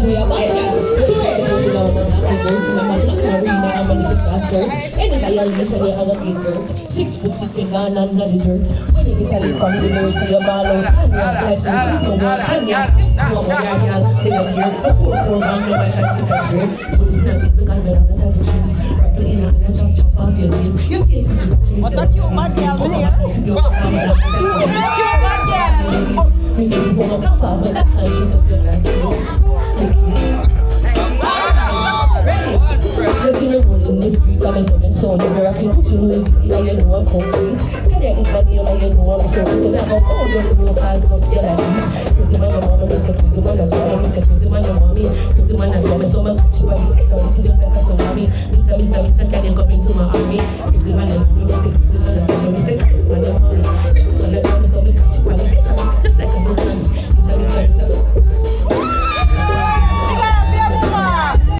we are buying that. I'm a little short skirt. Any violation, you have a big hurt. 6 foot 6 in Ghana under the dirt. When you get a leap from the dirt to your ball out, 10 years left in the 10 years. Over there, girl, in a year. A poor program, never shot in a straight. Putting a bit because we're not a type of juice. Rifle in a chop off your face. Your face is chase. What's that cute bad girl there? Cute bad girl. Make you pull up off of that and shoot up your glasses. Just in a roll in the street, I'm a cement sound. We're a people to know you know I'm complete. Today is my name, and you know I'm so good. I'm a whole young girl, cause I feel like it. Pretty my mama, I'm a